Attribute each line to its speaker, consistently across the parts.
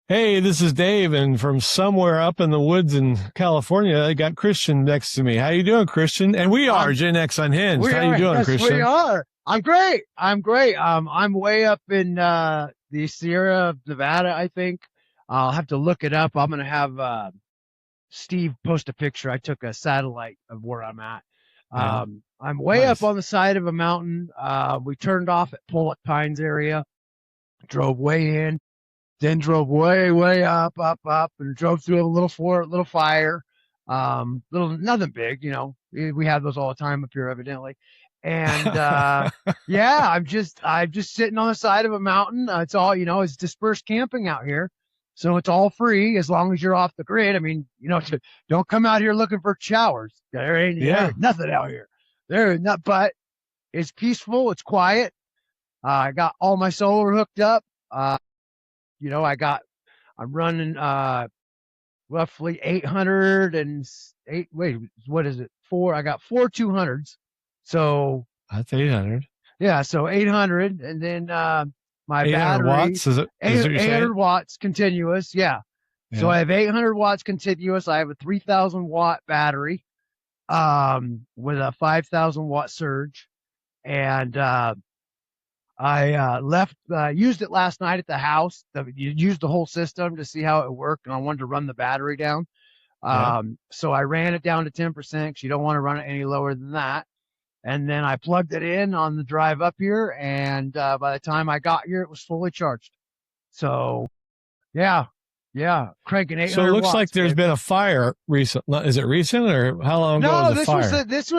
Speaker 1: Hey, this is Dave, and from somewhere up in the woods in California, I got Christian next to me. How you doing, Christian? And we are
Speaker 2: I'm
Speaker 1: Gen X Unhinged.
Speaker 2: we
Speaker 1: How you
Speaker 2: are,
Speaker 1: doing,
Speaker 2: yes, we
Speaker 1: Christian?
Speaker 2: are. I'm great. I'm great. I'm way up in the Sierra of Nevada, I think. I'll have to look it up. I'm gonna have Steve post a picture. I took a satellite of where I'm at.
Speaker 1: Yeah,
Speaker 2: I'm way up
Speaker 1: nice.
Speaker 2: on the side of a mountain. We turned off at Pullett Pines area, drove way in, then drove way up, and drove through a little fire. Little nothing big, We have those all the time up here, evidently. And yeah, I'm just sitting on the side of a mountain. It's all, it's dispersed camping out here. So it's all free as long as you're off the grid. I mean, don't come out here looking for showers. There
Speaker 1: Yeah,
Speaker 2: ain't nothing out here. There is not, but it's peaceful, it's quiet. I got all my solar hooked up. You know, I got I'm running roughly 808. Wait, what is it? I got four 200s. So
Speaker 1: that's 800.
Speaker 2: yeah, so 800, and then my
Speaker 1: 800
Speaker 2: battery
Speaker 1: watts, is it? Is what you're saying?
Speaker 2: 800 watts continuous. Yeah. So
Speaker 1: Yeah.
Speaker 2: I have 800 watts continuous. I have a 3,000 watt battery with a 5,000 watt surge, and I used it last night at the house. You used the whole system to see how it worked, and I wanted to run the battery down.
Speaker 1: Yeah.
Speaker 2: So I ran it down to 10% because you don't want to run it any lower than that. And then I plugged it in on the drive up here, and by the time I got here, it was fully charged. So yeah, yeah, cranking
Speaker 1: So it
Speaker 2: 800
Speaker 1: looks like
Speaker 2: watts,
Speaker 1: there's
Speaker 2: baby.
Speaker 1: been a fire recent. Is it recent, or how long ago was
Speaker 2: No,
Speaker 1: the fire?
Speaker 2: this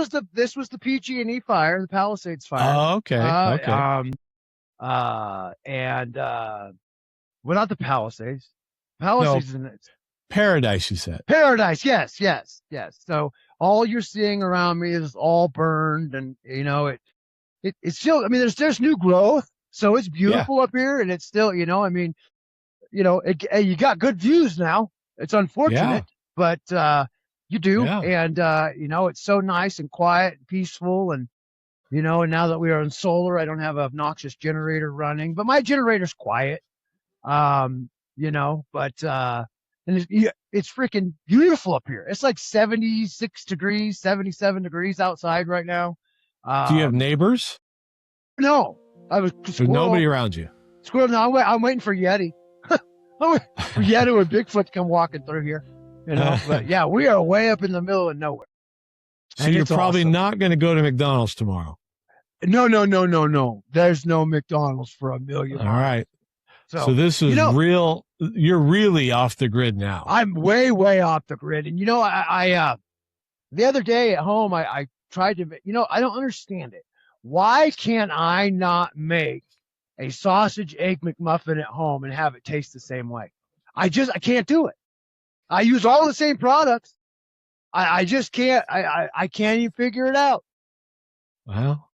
Speaker 2: was the PG&E fire, the Palisades fire.
Speaker 1: Oh, okay.
Speaker 2: Uh,
Speaker 1: Okay.
Speaker 2: um, and well, not the Palisades.
Speaker 1: No,
Speaker 2: Palisades in
Speaker 1: paradise, you said.
Speaker 2: paradise. Yes, yes, yes. So all you're seeing around me is all burned, and it's still. I mean, there's new growth, so it's
Speaker 1: Yeah.
Speaker 2: beautiful up here, and it's still. I mean, you got good views now. It's
Speaker 1: Yeah.
Speaker 2: unfortunate, but you do,
Speaker 1: Yeah.
Speaker 2: and it's so nice and quiet and peaceful, and now that we are on solar, I don't have an obnoxious generator running, but my generator's quiet. But and it's freaking beautiful up here. It's like 76 degrees, 77 degrees outside right now.
Speaker 1: Do you have
Speaker 2: Um,
Speaker 1: neighbors?
Speaker 2: no, I was
Speaker 1: There's nobody
Speaker 2: squirrel,
Speaker 1: around you.
Speaker 2: squirrel. No, I'm waiting for Yeti. I'm waiting for Yeti or Bigfoot to come walking through here. But yeah, we are way up in the middle of nowhere,
Speaker 1: So
Speaker 2: and
Speaker 1: you're
Speaker 2: it's
Speaker 1: probably
Speaker 2: awesome.
Speaker 1: not going to go to McDonald's tomorrow.
Speaker 2: No, no, no, no, no. There's no McDonald's for a million
Speaker 1: All
Speaker 2: miles.
Speaker 1: right. So
Speaker 2: So,
Speaker 1: this
Speaker 2: you
Speaker 1: is
Speaker 2: know,
Speaker 1: real. You're really off the grid now.
Speaker 2: I'm way off the grid. And the other day at home, I tried to, I don't understand it. Why can't I not make a sausage egg McMuffin at home and have it taste the same way? I can't do it. I use all the same products. I just can't. I can't even figure it out.
Speaker 1: Well,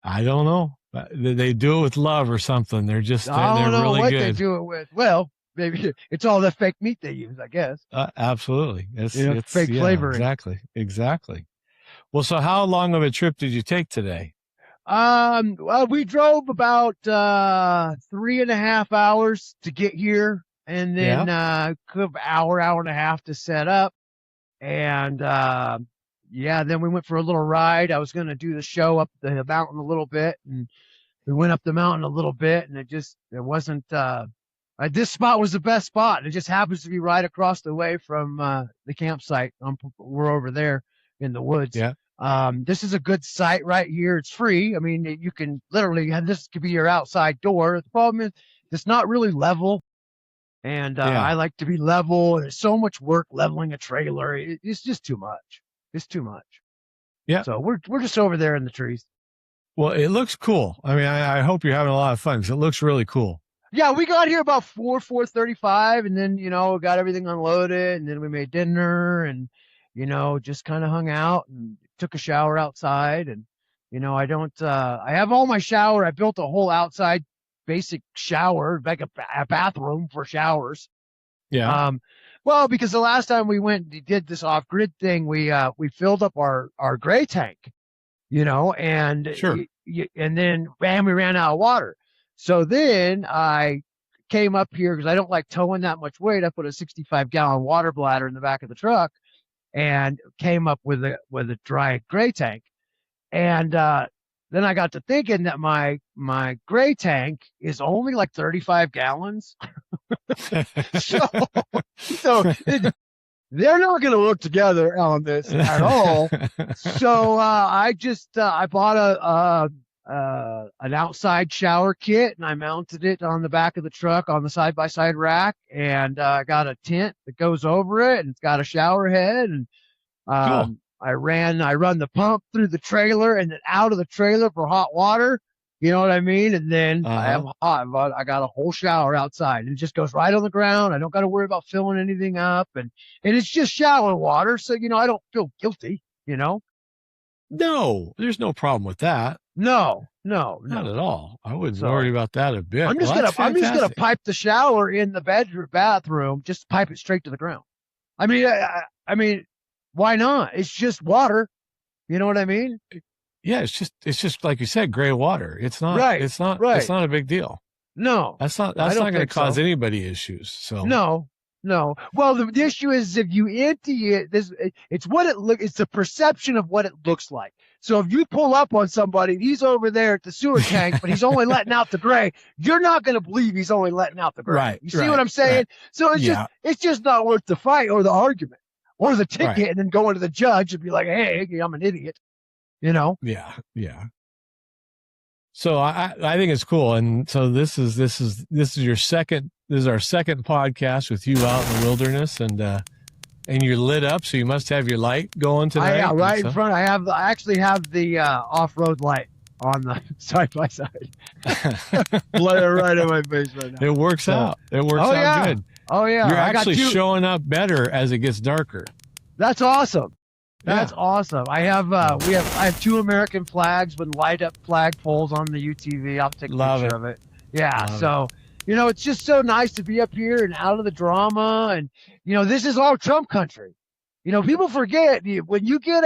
Speaker 1: I don't know. They do it with love or something.
Speaker 2: I
Speaker 1: They're
Speaker 2: don't know
Speaker 1: really
Speaker 2: what they
Speaker 1: good.
Speaker 2: do it with. Well, maybe it's all the fake meat they use, I guess.
Speaker 1: Absolutely. It's
Speaker 2: Fake
Speaker 1: yeah,
Speaker 2: flavoring.
Speaker 1: exactly. Well, so how long of a trip did you take today?
Speaker 2: Well, we drove about 3.5 hours to get here, and
Speaker 1: Yeah.
Speaker 2: then hour and a half to set up. And yeah, then we went for a little ride. I was gonna do the show up the mountain a little bit, and we went up the mountain a little bit, and it wasn't this spot was the best spot. And it just happens to be right across the way from the campsite. We're over there in the woods.
Speaker 1: Yeah.
Speaker 2: This is a good site right here. It's free. I mean, you can literally have this could be your outside door. The problem is it's not really level, and
Speaker 1: Yeah.
Speaker 2: I like to be level. There's so much work leveling a trailer. It's just too much. It's too much.
Speaker 1: Yeah.
Speaker 2: So we're just over there in the trees.
Speaker 1: Well, it looks cool. I mean, I hope you're having a lot of fun because it looks really cool.
Speaker 2: Yeah, we got here about 4:35, and then got everything unloaded, and then we made dinner, and just kind of hung out and took a shower outside, and I don't I have all my shower. I built a whole outside basic shower, like a bathroom for showers.
Speaker 1: Yeah.
Speaker 2: Um, well, because the last time we went and did this off grid thing, we filled up our gray tank, and
Speaker 1: Sure.
Speaker 2: and then we ran out of water. So then I came up here because I don't like towing that much weight. I put a 65-gallon water bladder in the back of the truck and came up with a dry gray tank. And then I got to thinking that my gray tank is only like 35 gallons. so they're not going to work together on this at all. So I bought an outside shower kit, and I mounted it on the back of the truck on the side-by-side rack, and I got a tent that goes over it, and it's got a shower head, and
Speaker 1: Cool.
Speaker 2: I run the pump through the trailer and then out of the trailer for hot water. You know what I mean? And then I got a whole shower outside, and it just goes right on the ground. I don't got to worry about filling anything up, and it's just shower water. So, I don't feel guilty,
Speaker 1: No, there's no problem with that.
Speaker 2: No.
Speaker 1: Not at all. I wouldn't worry about that a bit.
Speaker 2: I'm just gonna pipe the shower in the bathroom, just pipe it straight to the ground. I mean, why not? It's just water. You know what I mean?
Speaker 1: Yeah, it's just like you said, gray water. It's not
Speaker 2: right.
Speaker 1: It's not a big deal.
Speaker 2: No.
Speaker 1: That's not going to cause anybody issues. So
Speaker 2: No. Well, the issue is if you empty it, it's the perception of what it looks like. So if you pull up on somebody, he's over there at the sewer tank, but he's only letting out the gray, you're not going to believe he's only letting out the gray.
Speaker 1: Right.
Speaker 2: You see what I'm saying? Right. So it's just not worth the fight or the argument or the ticket, right. And then going to the judge and be like, hey, I'm an idiot.
Speaker 1: Yeah. So I think it's cool. And so this is our second podcast with you out in the wilderness, and you're lit up. So you must have your light going today.
Speaker 2: Yeah, right in front. I actually have the off-road light on the side-by-side. Blare right in my face right now.
Speaker 1: It works out. It works out good.
Speaker 2: Oh yeah.
Speaker 1: You're actually showing up better as it gets darker.
Speaker 2: That's awesome. That's awesome. I have 2 American flags with light up flag poles on the UTV. I'll take a picture of it. Yeah. So, it's just so nice to be up here and out of the drama. And, this is all Trump country. People forget when you get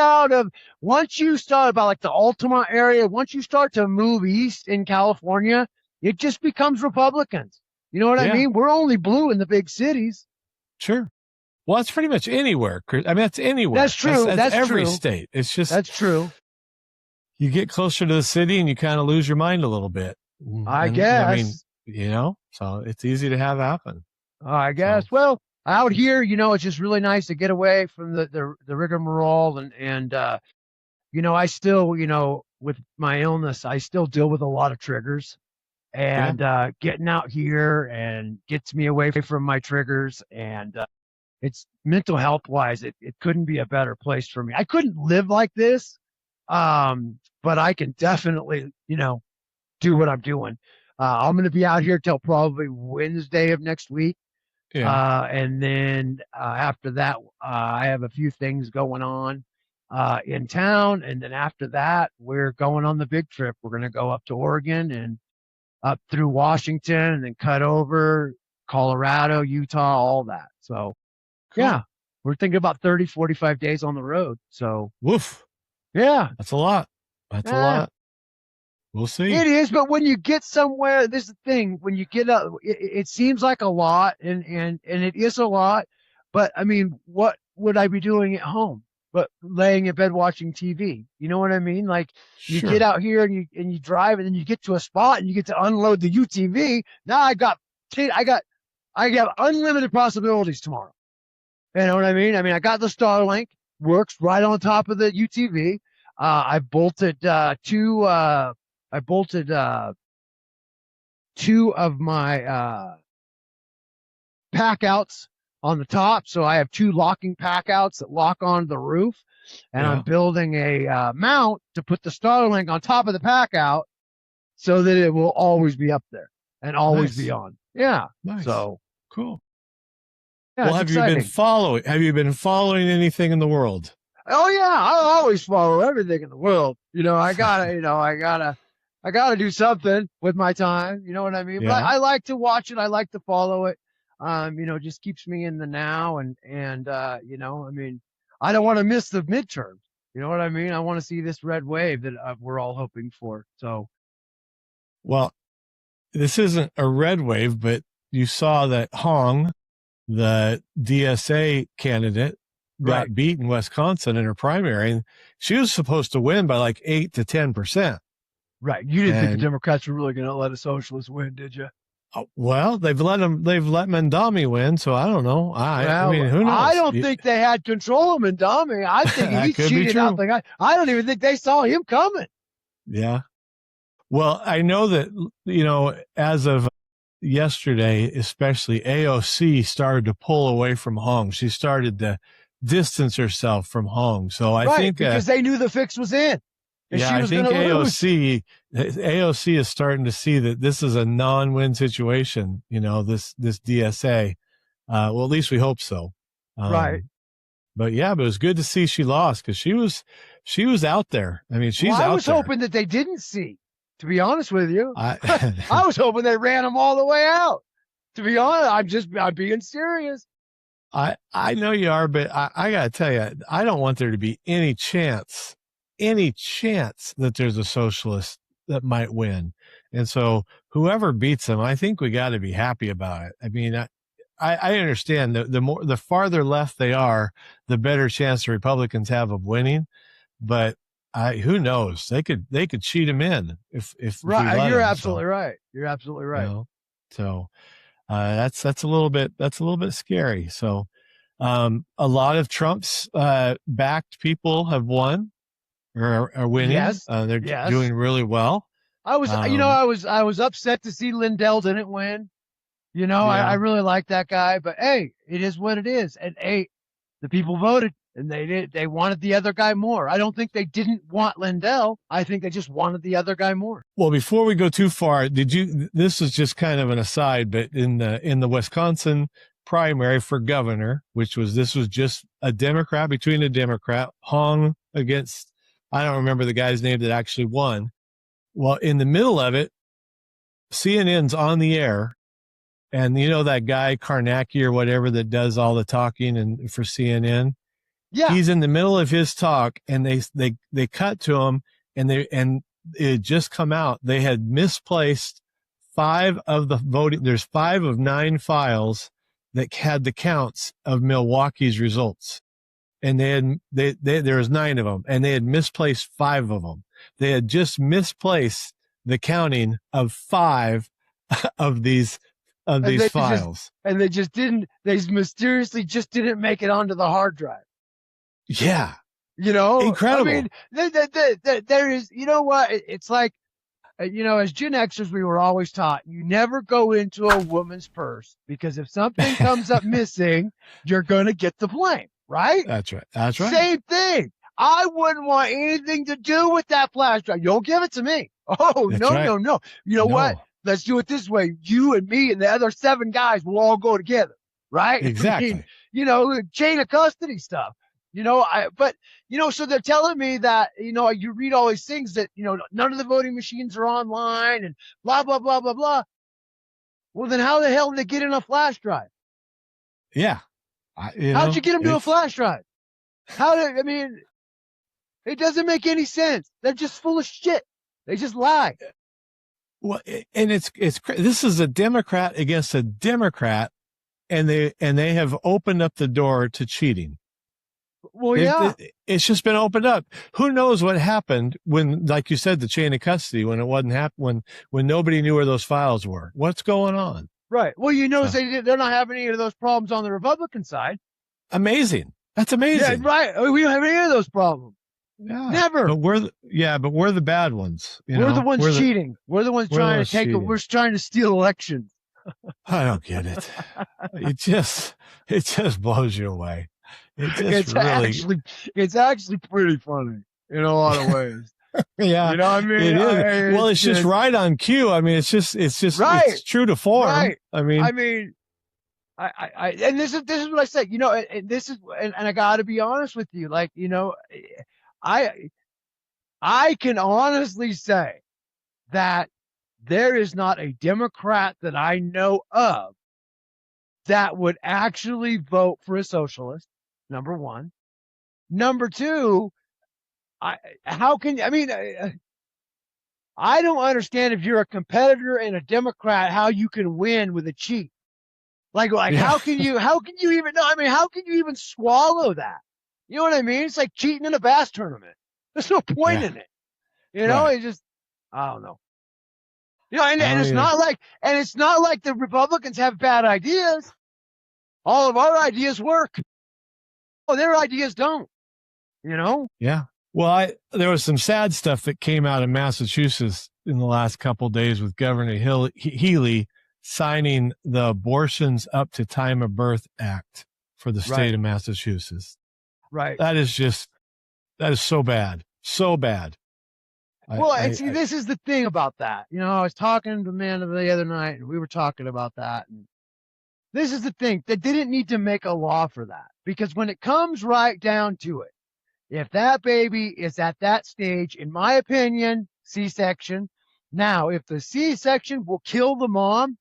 Speaker 2: once you start about like the Altamont area, once you start to move east in California, it just becomes Republicans. You know what I mean? We're only blue in the big cities.
Speaker 1: Sure. Well, it's pretty much anywhere. I mean, that's anywhere.
Speaker 2: That's true. That's
Speaker 1: every
Speaker 2: true.
Speaker 1: state. It's just
Speaker 2: that's true.
Speaker 1: You get closer to the city and you kind of lose your mind a little bit.
Speaker 2: I guess.
Speaker 1: I mean, so it's easy to have happen.
Speaker 2: I guess. So. Well, out here, it's just really nice to get away from the rigmarole and I still, with my illness, I still deal with a lot of triggers, and getting out here and gets me away from my triggers, and it's mental health wise, it couldn't be a better place for me. I couldn't live like this, but I can definitely, do what I'm doing. I'm going to be out here till probably Wednesday of next week. Yeah. And then after that, I have a few things going on in town. And then after that, we're going on the big trip. We're going to go up to Oregon and up through Washington and then cut over Colorado, Utah, all that. So, cool. Yeah, we're thinking about 30, 45 days on the road. So,
Speaker 1: woof.
Speaker 2: Yeah.
Speaker 1: That's a lot. That's a lot. We'll see.
Speaker 2: It is, but when you get somewhere, this is the thing. When you get up, it seems like a lot, and it is a lot. But I mean, what would I be doing at home? But laying in bed watching TV. You know what I mean? Like you get out here and you drive, and then you get to a spot and you get to unload the UTV. Now I got unlimited possibilities tomorrow. You know what I mean? I got the Starlink, works right on top of the UTV. I bolted two of my pack outs on the top. So I have 2 locking pack outs that lock onto the roof. And I'm building a mount to put the Starlink on top of the pack out so that it will always be up there and always be on. Yeah.
Speaker 1: Nice.
Speaker 2: So
Speaker 1: cool.
Speaker 2: Yeah,
Speaker 1: well, have you been following anything in the world?
Speaker 2: Oh yeah, I always follow everything in the world. I gotta do something with my time. You know what I mean? Yeah. But I like to watch it. I like to follow it. Just keeps me in the now. And I don't want to miss the midterms. You know what I mean? I want to see this red wave that we're all hoping for. So,
Speaker 1: well, this isn't a red wave, but you saw that Hong, the DSA candidate, got beat in Wisconsin in her primary, and she was supposed to win by like 8 to 10%.
Speaker 2: Right. You didn't think the Democrats were really going to let a socialist win, did you?
Speaker 1: Well, they've let Mandami win, so I don't know. I mean, who knows?
Speaker 2: I don't think they had control of Mandami. I think he cheated out the guy. I don't even think they saw him coming.
Speaker 1: Yeah. Well, I know that, as of yesterday, especially, AOC started to pull away from Hong. She started to distance herself from Hong. So I think
Speaker 2: because they knew the fix was in. And
Speaker 1: I think AOC is starting to see that this is a non-win situation. This DSA. Well, at least we hope so.
Speaker 2: Right.
Speaker 1: But it was good to see she lost, because she was out there. I mean, she's out there. I
Speaker 2: was hoping that they didn't see. To be honest with you, I was hoping they ran them all the way out. To be honest, I'm being serious.
Speaker 1: I know you are, but I got to tell you, I don't want there to be any chance that there's a socialist that might win. And so whoever beats them, I think we got to be happy about it. I mean, I understand that the farther left they are, the better chance the Republicans have of winning. But who knows? They could cheat them in if
Speaker 2: right. You're absolutely right. You're absolutely right.
Speaker 1: So that's a little bit scary. So a lot of Trump's backed people have won or are winning.
Speaker 2: Yes.
Speaker 1: They're doing really well.
Speaker 2: I was I was upset to see Lindell didn't win. I really like that guy, but hey, it is what it is. And hey, the people voted. And they wanted the other guy more. I don't think they didn't want Lindell. I think they just wanted the other guy more.
Speaker 1: Well, before we go too far, this is just kind of an aside, but in the Wisconsin primary for governor, this was just between a Democrat, Hong against, I don't remember the guy's name that actually won. Well, in the middle of it, CNN's on the air. And that guy Karnacki or whatever that does all the talking and for CNN.
Speaker 2: Yeah.
Speaker 1: He's in the middle of his talk, and they cut to him, and it had just come out. They had misplaced 5 of the voting. There's 5 of 9 files that had the counts of Milwaukee's results. And there was 9 of them, and they had misplaced 5 of them. They had just misplaced the counting of 5 of these files.
Speaker 2: They mysteriously just didn't make it onto the hard drive.
Speaker 1: Yeah.
Speaker 2: Incredible. I mean, there is, what? It's like, as Gen Xers, we were always taught, you never go into a woman's purse, because if something comes up missing, you're going to get the blame, right?
Speaker 1: That's right.
Speaker 2: Same thing. I wouldn't want anything to do with that flash drive. Don't give it to me. Oh,
Speaker 1: That's
Speaker 2: no,
Speaker 1: right.
Speaker 2: no. You know what? Let's do it this way. You and me and the other 7 guys will all go together, right?
Speaker 1: Exactly.
Speaker 2: Chain of custody stuff. So they're telling me that, you read all these things that, none of the voting machines are online and blah, blah, blah, blah, blah. Well, then how the hell did they get in a flash drive?
Speaker 1: Yeah.
Speaker 2: How'd you get them to a flash drive? It doesn't make any sense. They're just full of shit. They just lie.
Speaker 1: Well, and this is a Democrat against a Democrat, and they have opened up the door to cheating.
Speaker 2: Well, yeah.
Speaker 1: It's just been opened up. Who knows what happened when, like you said, the chain of custody, when it wasn't when nobody knew where those files were. What's going on?
Speaker 2: Right. Well, they're not having any of those problems on the Republican side.
Speaker 1: Amazing. That's amazing.
Speaker 2: Yeah, right. We don't have any of those problems.
Speaker 1: Yeah.
Speaker 2: Never.
Speaker 1: But we're the bad ones.
Speaker 2: We're the ones cheating. We're the ones trying to we're trying to steal elections.
Speaker 1: I don't get it. It just blows you away. It's
Speaker 2: actually pretty funny in a lot of ways.
Speaker 1: Yeah.
Speaker 2: You know what I mean?
Speaker 1: It is. It's just right on cue. I mean, it's just
Speaker 2: right.
Speaker 1: It's true to form.
Speaker 2: Right.
Speaker 1: I mean,
Speaker 2: and this is what I said, and I got to be honest with you. Like, I can honestly say that there is not a Democrat that I know of that would actually vote for a socialist. Number one. Number two, I don't understand, if you're a competitor and a Democrat, how you can win with a cheat. Like
Speaker 1: Yeah.
Speaker 2: how can you even know? I mean, how can you even swallow that? You know what I mean? It's like cheating in a bass tournament. There's no point
Speaker 1: Yeah.
Speaker 2: in it. You know,
Speaker 1: Right.
Speaker 2: it just, I don't know. You know, and
Speaker 1: I don't
Speaker 2: it's
Speaker 1: either.
Speaker 2: not like the Republicans have bad ideas. All of our ideas work. Oh, their ideas don't. You know?
Speaker 1: Yeah. Well, there was some sad stuff that came out of Massachusetts in the last couple of days with Governor Healy signing the Abortions Up to Time of Birth Act for the state of Massachusetts.
Speaker 2: Right.
Speaker 1: That is so bad. So bad.
Speaker 2: Well, see, this is the thing about that. You know, I was talking to Amanda the other night, and we were talking about that. And this is the thing. They didn't need to make a law for that, because when it comes right down to it, if that baby is at that stage, in my opinion, C-section. Now, if the C-section will kill the mom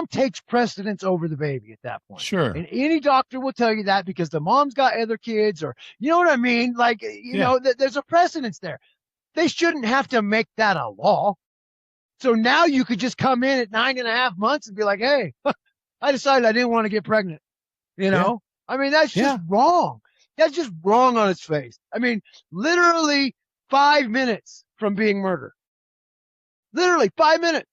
Speaker 2: takes precedence over the baby at that point.
Speaker 1: Sure.
Speaker 2: And any doctor will tell you that, because the mom's got other kids, or, you know what I mean? Like, you know, there's a precedence there. They shouldn't have to make that a law. So now you could just come in at 9.5 months and be like, hey, I decided I didn't want to get pregnant. You know? I mean, that's just wrong. That's just wrong on its face. I mean, literally 5 minutes from being murdered. Literally 5 minutes.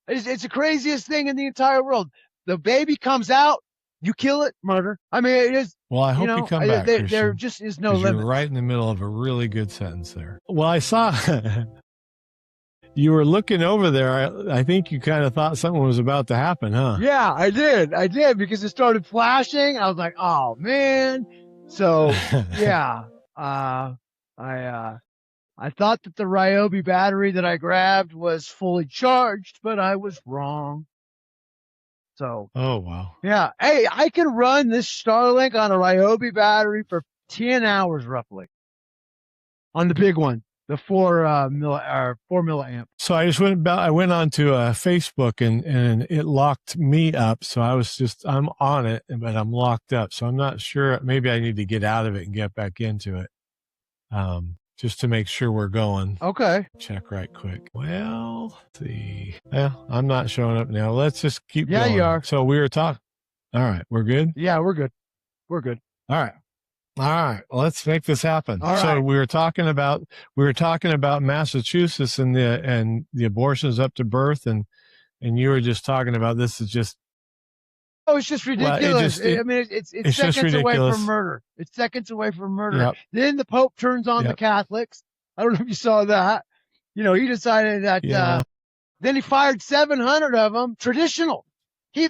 Speaker 2: It's the craziest thing in the entire world. The baby comes out, you kill it, murder. I mean, it is.
Speaker 1: Well, I hope you come back,
Speaker 2: there
Speaker 1: Christian,
Speaker 2: just is no limit.
Speaker 1: You're right in the middle of a really good sentence there. Well, I saw you were looking over there. I think you kind of thought something was about to happen, huh?
Speaker 2: Yeah, I did, because it started flashing. I was like, oh man. So yeah, I thought that the Ryobi battery that I grabbed was fully charged, but I was wrong. So.
Speaker 1: Oh, wow.
Speaker 2: Yeah. Hey, I can run this Starlink on a Ryobi battery for 10 hours roughly. On the big one, the 4 milliamp.
Speaker 1: So I went on to Facebook and it locked me up. So I'm on it, but I'm locked up. So I'm not sure. Maybe I need to get out of it and get back into it. Just to make sure we're going.
Speaker 2: Okay.
Speaker 1: Check right quick. Well, let's see. Well, I'm not showing up now. Let's just keep going.
Speaker 2: Yeah, you are.
Speaker 1: So we were talking. All right. We're good?
Speaker 2: Yeah, we're good. We're good.
Speaker 1: All right. All right. Let's make this happen.
Speaker 2: All
Speaker 1: so
Speaker 2: right.
Speaker 1: we were talking about Massachusetts and the abortions up to birth, and you were just talking about this is just.
Speaker 2: Oh, it's just ridiculous. I mean, it's seconds away from murder. It's seconds away from murder.
Speaker 1: Yep.
Speaker 2: Then the Pope turns on the Catholics. I don't know if you saw that. You know, he decided that. Then he fired 700 of them traditional. He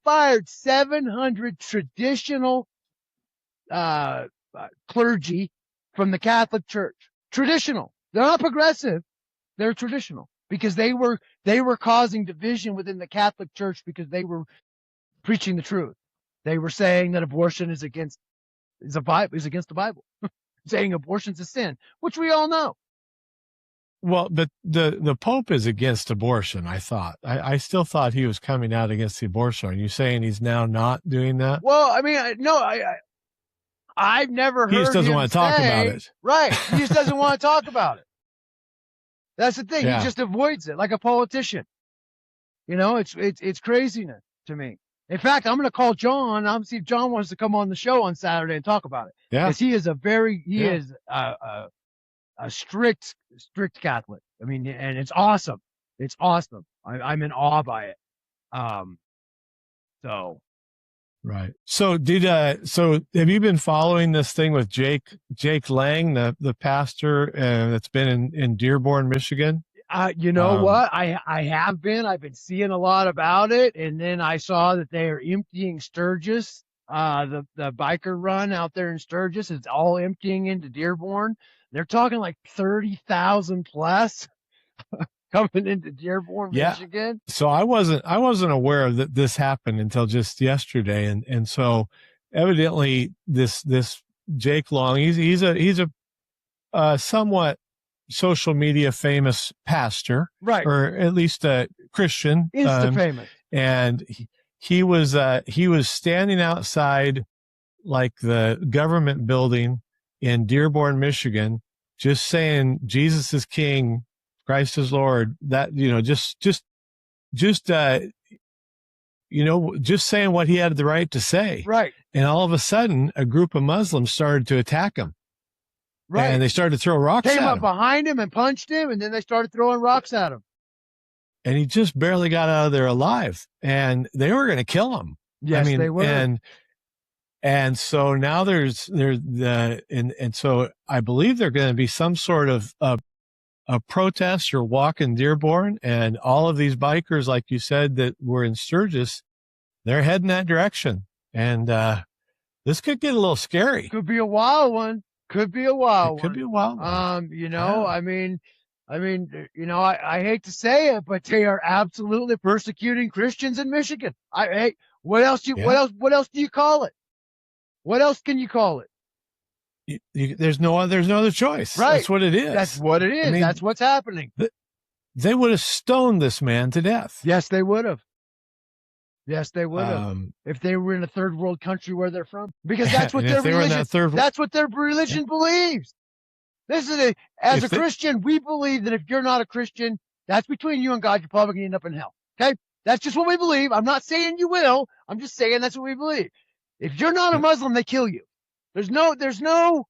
Speaker 2: fired 700 traditional clergy from the Catholic Church. Traditional. They're not progressive. They're traditional, because they were causing division within the Catholic Church, because they were preaching the truth. They were saying that abortion is against the Bible, saying abortion's a sin, which we all know.
Speaker 1: Well, but the Pope is against abortion. I thought. I still thought he was coming out against the abortion. Are you saying he's now not doing that?
Speaker 2: Well, I mean, no, I've never heard.
Speaker 1: He just doesn't want to talk about it.
Speaker 2: Right. He just doesn't want to talk about it. That's the thing.
Speaker 1: Yeah.
Speaker 2: He just avoids it like a politician. You know, it's craziness to me. In fact, I'm going to call John. I'm see if John wants to come on the show on Saturday and talk about it.
Speaker 1: Yeah.
Speaker 2: Because he is a strict Catholic. I mean, and it's awesome. It's awesome. I'm in awe by it. So.
Speaker 1: Right. So have you been following this thing with Jake Lang, the pastor that's been in Dearborn, Michigan?
Speaker 2: You know what? I have been. I've been seeing a lot about it, and then I saw that they are emptying Sturgis. The biker run out there in Sturgis is all emptying into Dearborn. They're talking like 30,000 plus coming into Dearborn, Michigan.
Speaker 1: So I wasn't aware that this happened until just yesterday, and so evidently this Jake Long, he's a somewhat social media famous pastor,
Speaker 2: right,
Speaker 1: or at least a Christian,
Speaker 2: Insta famous,
Speaker 1: and he was standing outside like the government building in Dearborn, Michigan, just saying Jesus is King, Christ is Lord. That, you know, just just saying what he had the right to say.
Speaker 2: Right.
Speaker 1: And all of a sudden, a group of Muslims started to attack him.
Speaker 2: Right.
Speaker 1: And they started to throw rocks at him.
Speaker 2: Came up behind him and punched him, and then they started throwing rocks at him.
Speaker 1: And he just barely got out of there alive. And they were going to kill him.
Speaker 2: Yes, they were.
Speaker 1: And so now and so I believe there's going to be some sort of a protest or walk in Dearborn, and all of these bikers, like you said, that were in Sturgis, they're heading that direction. And this could get a little scary.
Speaker 2: Could be a wild one. Could be a wild one.
Speaker 1: Could be a wild one.
Speaker 2: I hate to say it, but they are absolutely persecuting Christians in Michigan. What else do you call it? What else can you call it?
Speaker 1: There's no other choice.
Speaker 2: Right.
Speaker 1: That's what it is.
Speaker 2: That's what it is. That's what's happening.
Speaker 1: They would have stoned this man to death.
Speaker 2: Yes, they would have. Yes, they would have. If they were in a third world country where they're from, because that's what their religion. That's what their religion believes. As a Christian, we believe that if you're not a Christian, that's between you and God. You're probably going to end up in hell. Okay, that's just what we believe. I'm not saying you will. I'm just saying that's what we believe. If you're not a Muslim, they kill you. There's no, there's no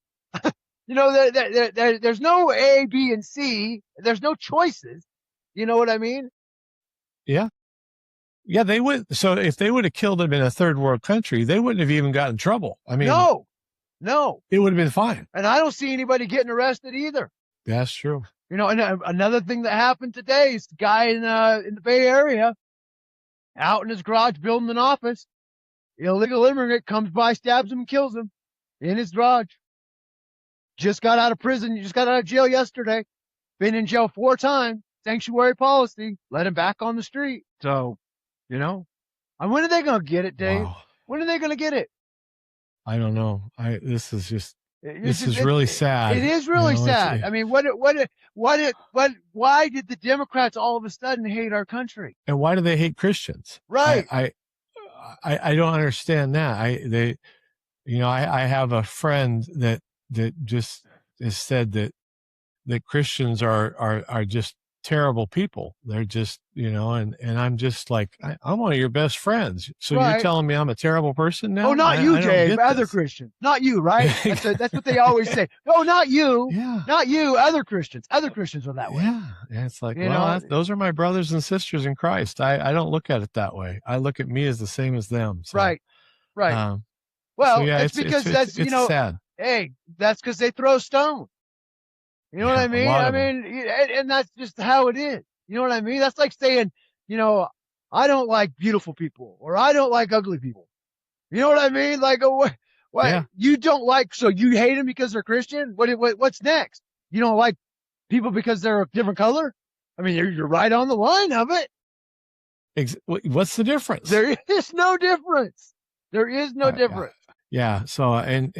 Speaker 2: A, B, and C. There's no choices. You know what I mean?
Speaker 1: Yeah. Yeah, they would. So if they would have killed him in a third world country, they wouldn't have even gotten in trouble. I mean,
Speaker 2: no,
Speaker 1: it would have been fine.
Speaker 2: And I don't see anybody getting arrested either.
Speaker 1: That's true.
Speaker 2: And another thing that happened today is the guy in the Bay Area out in his garage building an office. Illegal immigrant comes by, stabs him, and kills him in his garage. Just got out of prison. Just got out of jail yesterday. Been in jail 4 times. Sanctuary policy. Let him back on the street. So, and when are they going to get it, Dave?
Speaker 1: Wow.
Speaker 2: When are they going to get it?
Speaker 1: I don't know. This is really sad.
Speaker 2: It is really sad. I mean, why did the Democrats all of a sudden hate our country?
Speaker 1: And why do they hate Christians?
Speaker 2: Right.
Speaker 1: I don't understand that. I have a friend that just has said that Christians are just terrible people. They're just, and I'm just like, I'm one of your best friends. So You're telling me I'm a terrible person now?
Speaker 2: Oh, not you, Dave. Other Christians. Not you, right? That's what they always say. Oh, not you.
Speaker 1: Yeah.
Speaker 2: Not you. Other Christians. Other Christians are that way.
Speaker 1: Yeah. It's like, those are my brothers and sisters in Christ. I don't look at it that way. I look at me as the same as them. So,
Speaker 2: right. That's because that's
Speaker 1: sad.
Speaker 2: Hey, that's because they throw stones. You know what I mean? And that's just how it is. You know what I mean? That's like saying, I don't like beautiful people or I don't like ugly people. You know what I mean? Like, what? You don't like, so you hate them because they're Christian? What's next? You don't like people because they're a different color? I mean, you're right on the line of it.
Speaker 1: What's the difference?
Speaker 2: There is no difference. There is no difference.
Speaker 1: Yeah. So, and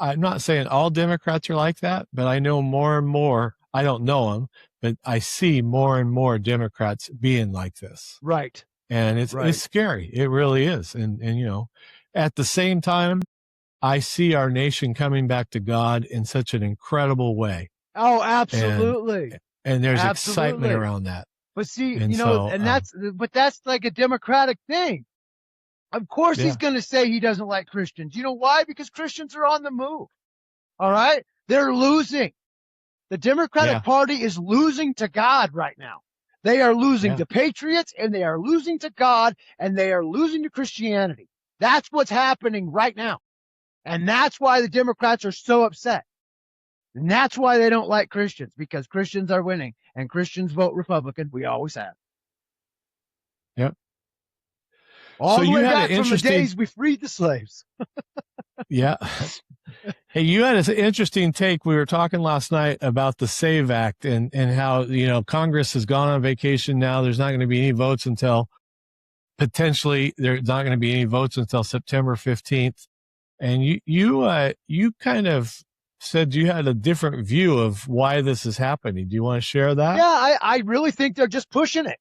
Speaker 1: I'm not saying all Democrats are like that, but I know more and more. I don't know them, but I see more and more Democrats being like this.
Speaker 2: Right.
Speaker 1: And it's scary. It really is. And at the same time, I see our nation coming back to God in such an incredible way.
Speaker 2: Oh, absolutely.
Speaker 1: And there's excitement around that.
Speaker 2: But see, that's like a Democratic thing. Of course he's going to say he doesn't like Christians. You know why? Because Christians are on the move. All right? They're losing. The Democratic Party is losing to God right now. They are losing to patriots, and they are losing to God, and they are losing to Christianity. That's what's happening right now. And that's why the Democrats are so upset. And that's why they don't like Christians, because Christians are winning, and Christians vote Republican. We always have.
Speaker 1: Yep.
Speaker 2: All the way back from the days we freed the slaves.
Speaker 1: Yeah. Hey, you had an interesting take. We were talking last night about the SAVE Act and how, Congress has gone on vacation now. There's not going to be any votes until there's not going to be any votes until September 15th. And you kind of said you had a different view of why this is happening. Do you want to share that?
Speaker 2: Yeah, I really think they're just pushing it.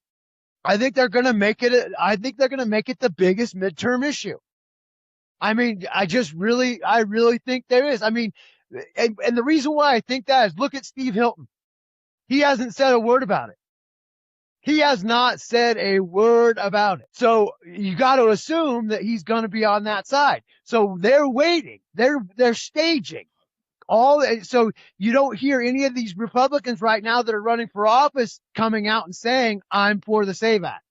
Speaker 2: I think they're going to make it the biggest midterm issue. I mean, I really think there is. I mean, and the reason why I think that is, look at Steve Hilton. He hasn't said a word about it. He has not said a word about it. So you got to assume that he's going to be on that side. So they're waiting. They're staging so you don't hear any of these Republicans right now that are running for office coming out and saying, I'm for the SAVE Act.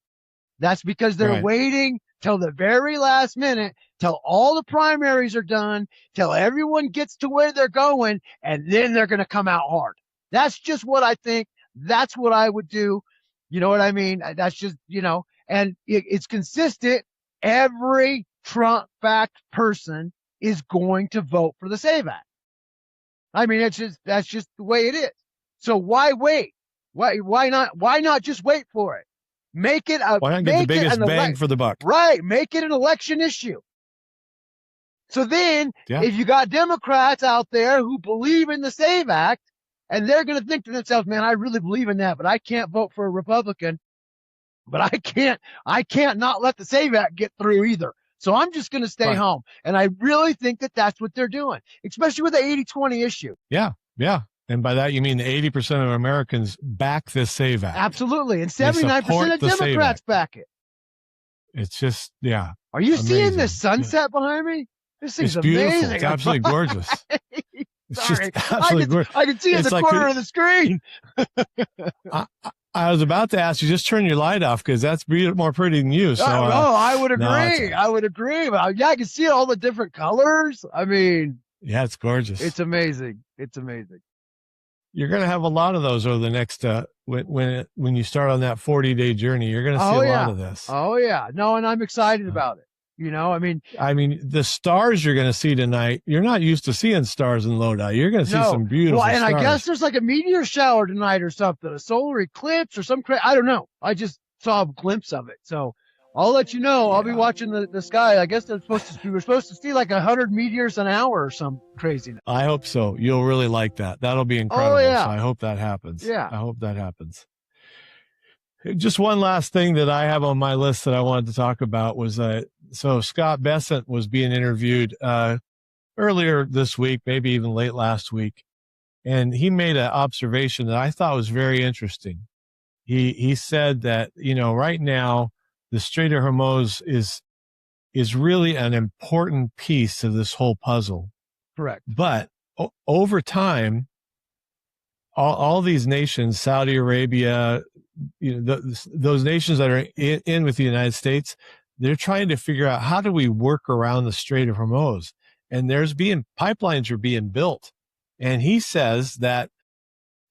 Speaker 2: That's because they're waiting till the very last minute, till all the primaries are done, till everyone gets to where they're going, and then they're going to come out hard. That's just what I think. That's what I would do. You know what I mean? That's just, and it's consistent. Every Trump-backed person is going to vote for the SAVE Act. I mean, that's just the way it is. So why wait? Why not just wait for it? Make it
Speaker 1: why not get the biggest bang for the buck?
Speaker 2: Right. Make it an election issue. So then if you got Democrats out there who believe in the SAVE Act, and they're going to think to themselves, man, I really believe in that, but I can't vote for a Republican, but I can't not let the SAVE Act get through either. So I'm just going to stay home. And I really think that that's what they're doing, especially with the 80-20 issue.
Speaker 1: Yeah. Yeah. And by that, you mean 80% of Americans back this SAVE Act.
Speaker 2: Absolutely. And 79% of Democrats back it.
Speaker 1: It's just, yeah.
Speaker 2: Are you seeing the sunset behind me? This thing's amazing.
Speaker 1: It's absolutely gorgeous. It's just absolutely gorgeous.
Speaker 2: I can see in the corner of the screen.
Speaker 1: I was about to ask you, just turn your light off because that's more pretty than you. So,
Speaker 2: I would agree. I would agree. I can see all the different colors. I mean,
Speaker 1: yeah, it's gorgeous.
Speaker 2: It's amazing. It's amazing.
Speaker 1: You're going to have a lot of those over the next, when you start on that 40-day journey, you're going to see a lot of this.
Speaker 2: Oh yeah. No, and I'm excited about it. I mean,
Speaker 1: the stars you're going to see tonight, you're not used to seeing stars in Lodi. You're going to see some beautiful stars.
Speaker 2: I guess there's like a meteor shower tonight or something, a solar eclipse or some I don't know. I just saw a glimpse of it. So I'll let you know. I'll be watching the sky. I guess we're supposed to see like 100 meteors an hour or some craziness.
Speaker 1: I hope so. You'll really like that. That'll be incredible.
Speaker 2: Oh, yeah.
Speaker 1: So I hope that happens.
Speaker 2: Yeah.
Speaker 1: I hope that happens. Just one last thing that I have on my list that I wanted to talk about was, so Scott Bessent was being interviewed earlier this week, maybe even late last week, and he made an observation that I thought was very interesting. He said that, right now the Strait of Hormuz is really an important piece of this whole puzzle.
Speaker 2: Correct.
Speaker 1: But over time, all these nations, Saudi Arabia, those nations that are in with the United States, they're trying to figure out how do we work around the Strait of Hormuz, and pipelines are being built. And he says that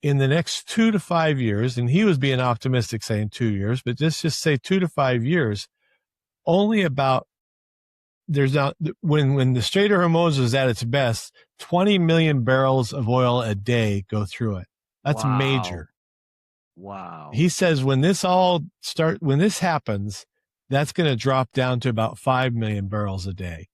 Speaker 1: in the next 2 to 5 years, and he was being optimistic saying 2 years, but just say 2 to 5 years, only about when the Strait of Hormuz is at its best, 20 million barrels of oil a day go through it. That's major.
Speaker 2: Wow.
Speaker 1: He says when this happens, that's going to drop down to about 5 million barrels a day.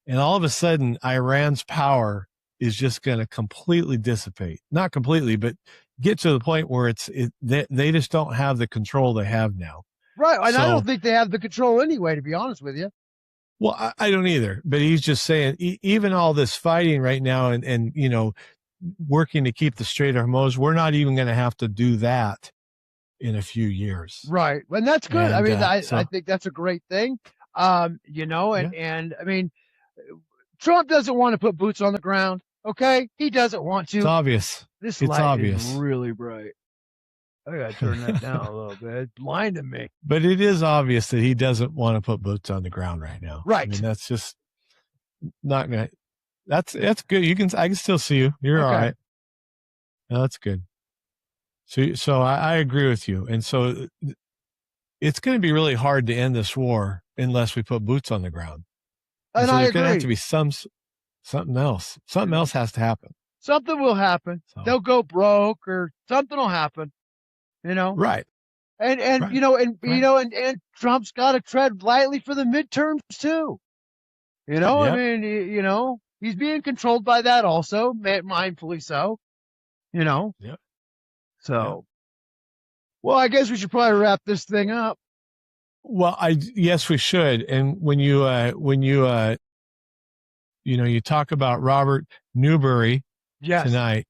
Speaker 1: And all of a sudden, Iran's power is just going to completely dissipate. Not completely, but get to the point where they just don't have the control they have now.
Speaker 2: Right. And I don't think they have the control anyway, to be honest with you.
Speaker 1: Well, I don't either. But he's just saying, even all this fighting right now and working to keep the Strait of Hormuz, we're not even going to have to do that in a few years.
Speaker 2: Right. And that's good. And, I mean, I think that's a great thing. And I mean, Trump doesn't want to put boots on the ground. Okay. He doesn't want to.
Speaker 1: It's obvious.
Speaker 2: This light is really bright. I got to turn that down a little bit. It's blinding me.
Speaker 1: But it is obvious that he doesn't want to put boots on the ground right now.
Speaker 2: Right.
Speaker 1: I mean, that's just not going to, that's good. I can still see you. You're all right. No, that's good. So I agree with you. And so it's going to be really hard to end this war unless we put boots on the ground.
Speaker 2: And
Speaker 1: so
Speaker 2: there's
Speaker 1: going to have to be something else. Something else has to happen.
Speaker 2: Something will happen. So. They'll go broke or something will happen.
Speaker 1: Right.
Speaker 2: And
Speaker 1: right.
Speaker 2: And Trump's got to tread lightly for the midterms too. Yep. I mean, he's being controlled by that also, mindfully so.
Speaker 1: Yep.
Speaker 2: So, well, I guess we should probably wrap this thing up.
Speaker 1: Well, yes, we should. And when you talk about Robert Newberry tonight,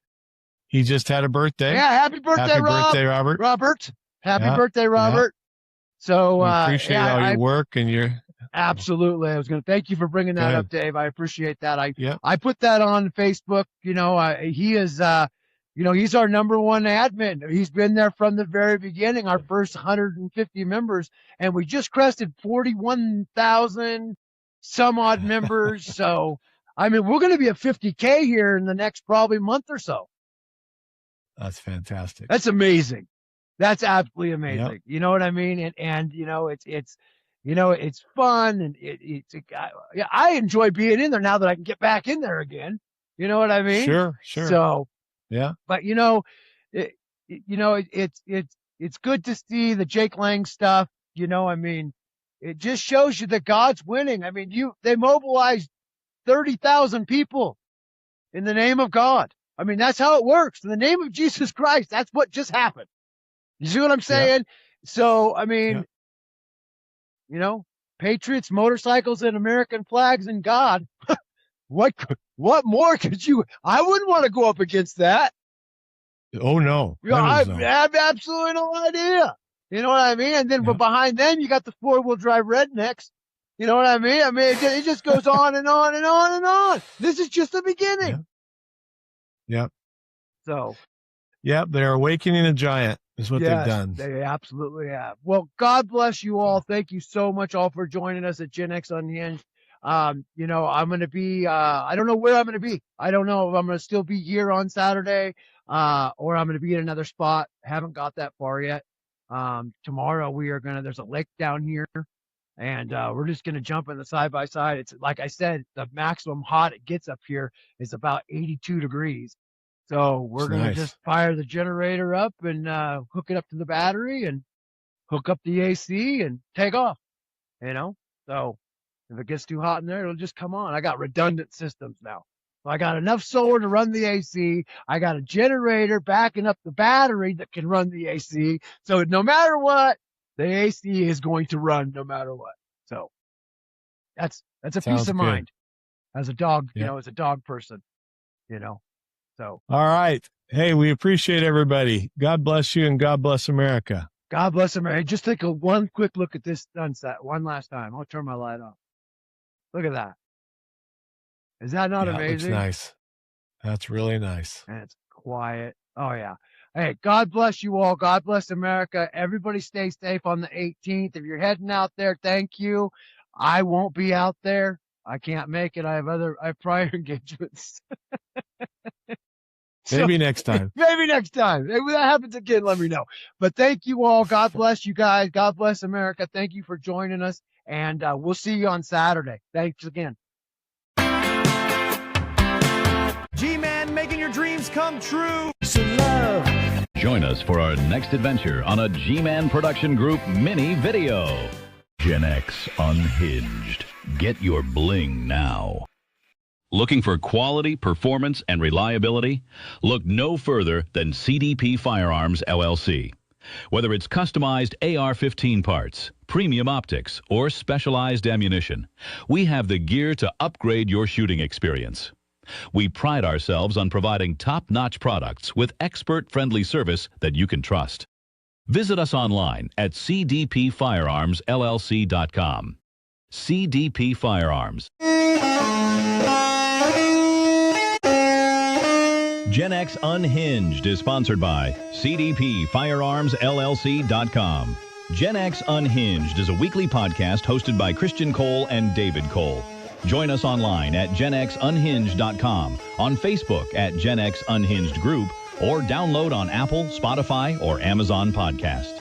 Speaker 1: he just had a birthday.
Speaker 2: Yeah, happy birthday,
Speaker 1: Happy birthday, Robert.
Speaker 2: Robert. Happy birthday, Robert. So
Speaker 1: we appreciate all your work and your.
Speaker 2: Absolutely. I was going to thank you for bringing that up, Dave. I appreciate that. I put that on Facebook. He is, he's our number one admin. He's been there from the very beginning, our first 150 members, and we just crested 41,000 some odd members. So, I mean, we're going to be at 50K here in the next probably month or so.
Speaker 1: That's fantastic.
Speaker 2: That's amazing. That's absolutely amazing. Yep. You know what I mean? And it's fun, and I enjoy being in there now that I can get back in there again. You know what I mean?
Speaker 1: Sure.
Speaker 2: So,
Speaker 1: yeah.
Speaker 2: But it's good to see the Jake Lang stuff. I mean, it just shows you that God's winning. I mean, they mobilized 30,000 people in the name of God. I mean, that's how it works. In the name of Jesus Christ, that's what just happened. You see what I'm saying? Yeah. So, I mean, patriots, motorcycles, and American flags and God. What more could you? I wouldn't want to go up against that.
Speaker 1: Oh no!
Speaker 2: I have absolutely no idea. You know what I mean? And then, but behind them, you got the 4-wheel drive rednecks. You know what I mean? I mean, it just goes on and on and on and on. This is just the beginning.
Speaker 1: Yep.
Speaker 2: So.
Speaker 1: Yep, they're awakening a giant. Is what they've done.
Speaker 2: They absolutely have. Well, God bless you all. Thank you so much all for joining us at Gen X Unhinged. I'm going to be, I don't know where I'm going to be. I don't know if I'm going to still be here on Saturday, or I'm going to be in another spot. Haven't got that far yet. Tomorrow there's a lake down here, and we're just going to jump in the side-by-side. It's like I said, the maximum hot it gets up here is about 82 degrees. So we're going to just fire the generator up and hook it up to the battery and hook up the AC and take off, So if it gets too hot in there, it'll just come on. I got redundant systems now. So I got enough solar to run the AC. I got a generator backing up the battery that can run the AC. So no matter what, the AC is going to run no matter what. So that's a peace of mind as a dog, as a dog person, So.
Speaker 1: All right. Hey, we appreciate everybody. God bless you and God bless America.
Speaker 2: God bless America. Just take one quick look at this sunset one last time. I'll turn my light off. Look at that. Is that not amazing?
Speaker 1: Looks nice. That's really nice.
Speaker 2: And it's quiet. Oh, yeah. Hey, God bless you all. God bless America. Everybody stay safe on the 18th. If you're heading out there, thank you. I won't be out there. I can't make it. I have prior engagements.
Speaker 1: Maybe next time.
Speaker 2: Maybe next time. If that happens again, let me know. But thank you all. God bless you guys. God bless America. Thank you for joining us. And we'll see you on Saturday. Thanks again.
Speaker 3: G-Man, making your dreams come true. Some love.
Speaker 4: Join us for our next adventure on a G-Man Production Group mini video. Gen X Unhinged. Get your bling now. Looking for quality, performance, and reliability? Look no further than CDP Firearms, LLC. Whether it's customized AR-15 parts, premium optics, or specialized ammunition, we have the gear to upgrade your shooting experience. We pride ourselves on providing top-notch products with expert-friendly service that you can trust. Visit us online at cdpfirearmsllc.com. CDP Firearms. Gen X Unhinged is sponsored by cdpfirearmsllc.com. Gen X Unhinged is a weekly podcast hosted by Christian Cole and David Cole. Join us online at genxunhinged.com, on Facebook at Gen X Unhinged Group, or download on Apple, Spotify, or Amazon Podcast.